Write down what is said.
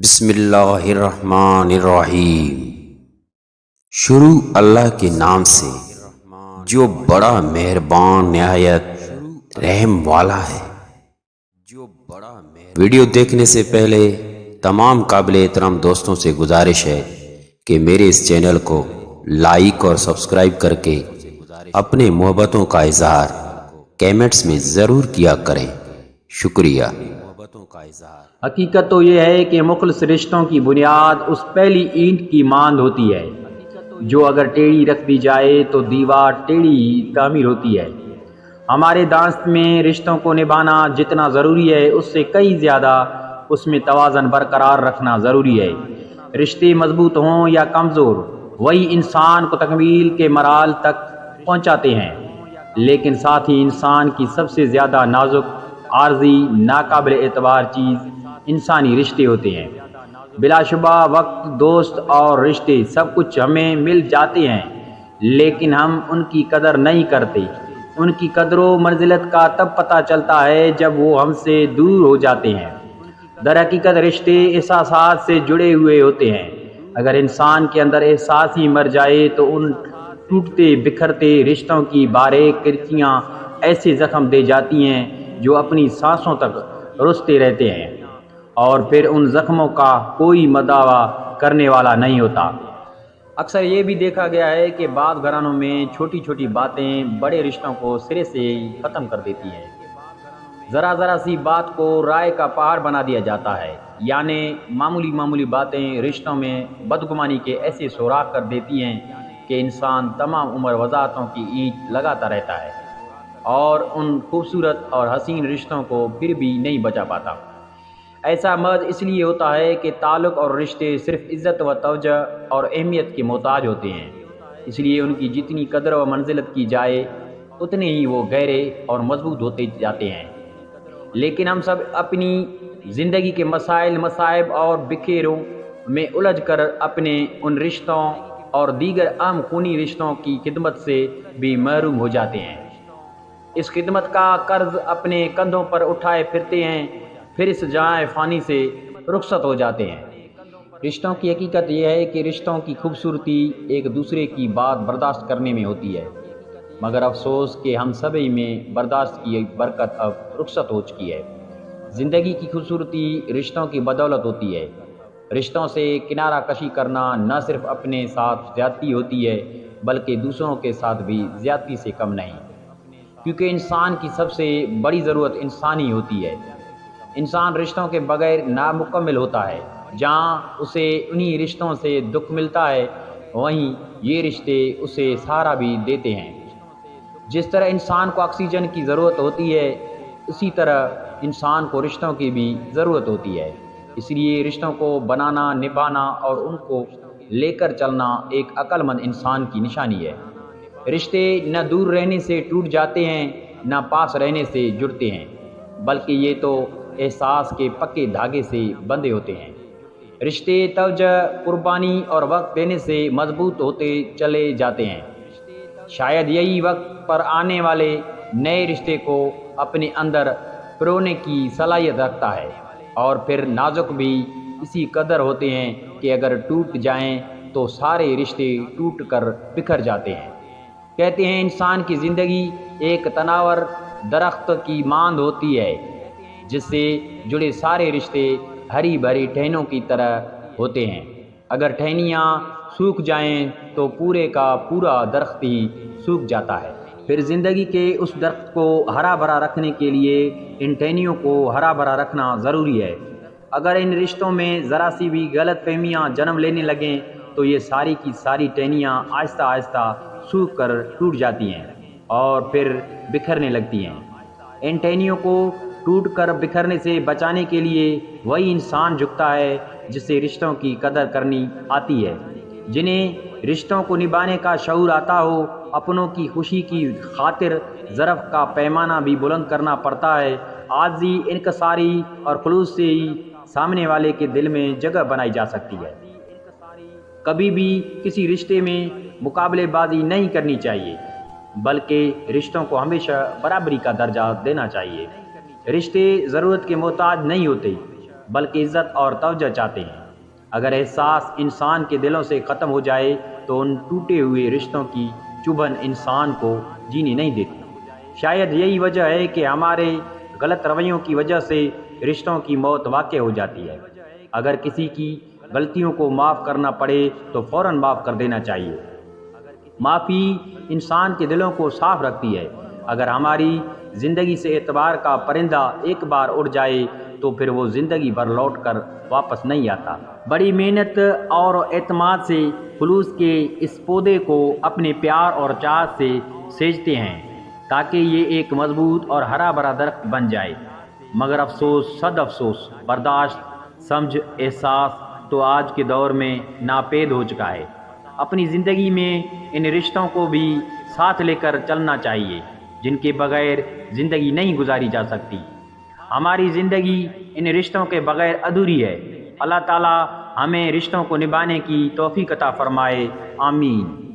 بسم اللہ الرحمن الرحیم۔ شروع اللہ کے نام سے جو بڑا مہربان نہایت رحم والا ہے۔ ویڈیو دیکھنے سے پہلے تمام قابل احترام دوستوں سے گزارش ہے کہ میرے اس چینل کو لائک اور سبسکرائب کر کے اپنے محبتوں کا اظہار کیمنٹس میں ضرور کیا کریں۔ شکریہ۔ حقیقت تو یہ ہے کہ مخلص رشتوں کی بنیاد اس پہلی اینٹ کی مانند ہوتی ہے جو اگر ٹیڑھی رکھ دی جائے تو دیوار ٹیڑھی ہی تعمیر ہوتی ہے۔ ہمارے دانست میں رشتوں کو نبھانا جتنا ضروری ہے اس سے کئی زیادہ اس میں توازن برقرار رکھنا ضروری ہے۔ رشتے مضبوط ہوں یا کمزور وہی انسان کو تکمیل کے مراحل تک پہنچاتے ہیں، لیکن ساتھ ہی انسان کی سب سے زیادہ نازک، عارضی، ناقابل اعتبار چیز انسانی رشتے ہوتے ہیں۔ بلا شبہ وقت، دوست اور رشتے سب کچھ ہمیں مل جاتے ہیں، لیکن ہم ان کی قدر نہیں کرتے۔ ان کی قدر و منزلت کا تب پتہ چلتا ہے جب وہ ہم سے دور ہو جاتے ہیں۔ در حقیقت رشتے احساسات سے جڑے ہوئے ہوتے ہیں۔ اگر انسان کے اندر احساس ہی مر جائے تو ان ٹوٹتے بکھرتے رشتوں کی باریک کرچیاں ایسے زخم دے جاتی ہیں جو اپنی سانسوں تک رستے رہتے ہیں، اور پھر ان زخموں کا کوئی مداوا کرنے والا نہیں ہوتا۔ اکثر یہ بھی دیکھا گیا ہے کہ بعض گھرانوں میں چھوٹی چھوٹی باتیں بڑے رشتوں کو سرے سے ہی ختم کر دیتی ہیں۔ ذرا سی بات کو رائے کا پہاڑ بنا دیا جاتا ہے، یعنی معمولی باتیں رشتوں میں بدگمانی کے ایسے سوراخ کر دیتی ہیں کہ انسان تمام عمر وضاحتوں کی اینٹ لگاتا رہتا ہے اور ان خوبصورت اور حسین رشتوں کو پھر بھی نہیں بچا پاتا۔ ایسا محض اس لیے ہوتا ہے کہ تعلق اور رشتے صرف عزت و توجہ اور اہمیت کے محتاج ہوتے ہیں، اس لیے ان کی جتنی قدر و منزلت کی جائے اتنے ہی وہ گہرے اور مضبوط ہوتے جاتے ہیں۔ لیکن ہم سب اپنی زندگی کے مسائل، مصائب اور بکھیروں میں الجھ کر اپنے ان رشتوں اور دیگر اہم خونی رشتوں کی خدمت سے بھی محروم ہو جاتے ہیں۔ اس خدمت کا قرض اپنے کندھوں پر اٹھائے پھرتے ہیں، پھر اس جہاں فانی سے رخصت ہو جاتے ہیں۔ رشتوں کی حقیقت یہ ہے کہ رشتوں کی خوبصورتی ایک دوسرے کی بات برداشت کرنے میں ہوتی ہے، مگر افسوس کہ ہم سبھی میں برداشت کی برکت اب رخصت ہو چکی ہے۔ زندگی کی خوبصورتی رشتوں کی بدولت ہوتی ہے۔ رشتوں سے کنارہ کشی کرنا نہ صرف اپنے ساتھ زیادتی ہوتی ہے بلکہ دوسروں کے ساتھ بھی زیادتی سے کم نہیں، کیونکہ انسان کی سب سے بڑی ضرورت انسانی ہوتی ہے۔ انسان رشتوں کے بغیر نامکمل ہوتا ہے۔ جہاں اسے انہی رشتوں سے دکھ ملتا ہے وہیں یہ رشتے اسے سہارا بھی دیتے ہیں۔ جس طرح انسان کو آکسیجن کی ضرورت ہوتی ہے اسی طرح انسان کو رشتوں کی بھی ضرورت ہوتی ہے۔ اس لیے رشتوں کو بنانا، نبھانا اور ان کو لے کر چلنا ایک عقل مند انسان کی نشانی ہے۔ رشتے نہ دور رہنے سے ٹوٹ جاتے ہیں نہ پاس رہنے سے جڑتے ہیں، بلکہ یہ تو احساس کے پکے دھاگے سے بندھے ہوتے ہیں۔ رشتے توجہ، قربانی اور وقت دینے سے مضبوط ہوتے چلے جاتے ہیں۔ شاید یہی وقت پر آنے والے نئے رشتے کو اپنے اندر پرونے کی صلاحیت رکھتا ہے، اور پھر نازک بھی اسی قدر ہوتے ہیں کہ اگر ٹوٹ جائیں تو سارے رشتے ٹوٹ کر بکھر جاتے ہیں۔ کہتے ہیں انسان کی زندگی ایک تناور درخت کی مانند ہوتی ہے جس سے جڑے سارے رشتے ہری بھری ٹہنیوں کی طرح ہوتے ہیں۔ اگر ٹہنیاں سوکھ جائیں تو پورے کا پورا درخت ہی سوکھ جاتا ہے۔ پھر زندگی کے اس درخت کو ہرا بھرا رکھنے کے لیے ان ٹہنیوں کو ہرا بھرا رکھنا ضروری ہے۔ اگر ان رشتوں میں ذرا سی بھی غلط فہمیاں جنم لینے لگیں تو یہ ساری کی ساری ٹہنیاں آہستہ آہستہ سوکھ کر ٹوٹ جاتی ہیں اور پھر بکھرنے لگتی ہیں۔ ان ٹہنیوں کو ٹوٹ کر بکھرنے سے بچانے کے لیے وہی انسان جھکتا ہے جسے رشتوں کی قدر کرنی آتی ہے، جنہیں رشتوں کو نبھانے کا شعور آتا ہو۔ اپنوں کی خوشی کی خاطر ظرف کا پیمانہ بھی بلند کرنا پڑتا ہے۔ عاجزی، انکساری اور خلوص سے ہی سامنے والے کے دل میں جگہ بنائی جا سکتی ہے۔ کبھی بھی کسی رشتے میں مقابلے بازی نہیں کرنی چاہیے، بلکہ رشتوں کو ہمیشہ برابری کا درجہ دینا چاہیے۔ رشتے ضرورت کے محتاج نہیں ہوتے، بلکہ عزت اور توجہ چاہتے ہیں۔ اگر احساس انسان کے دلوں سے ختم ہو جائے تو ان ٹوٹے ہوئے رشتوں کی چبھن انسان کو جینے نہیں دیتی۔ شاید یہی وجہ ہے کہ ہمارے غلط رویوں کی وجہ سے رشتوں کی موت واقع ہو جاتی ہے۔ اگر کسی کی غلطیوں کو معاف کرنا پڑے تو فوراً معاف کر دینا چاہیے۔ معافی انسان کے دلوں کو صاف رکھتی ہے۔ اگر ہماری زندگی سے اعتبار کا پرندہ ایک بار اڑ جائے تو پھر وہ زندگی بھر لوٹ کر واپس نہیں آتا۔ بڑی محنت اور اعتماد سے خلوص کے اس پودے کو اپنے پیار اور چاہت سے سینچتے ہیں تاکہ یہ ایک مضبوط اور ہرا بھرا درخت بن جائے۔ مگر افسوس، صد افسوس، برداشت، سمجھ، احساس تو آج کے دور میں ناپید ہو چکا ہے۔ اپنی زندگی میں ان رشتوں کو بھی ساتھ لے کر چلنا چاہیے جن کے بغیر زندگی نہیں گزاری جا سکتی۔ ہماری زندگی ان رشتوں کے بغیر ادھوری ہے۔ اللہ تعالیٰ ہمیں رشتوں کو نبھانے کی توفیق عطا فرمائے، آمین۔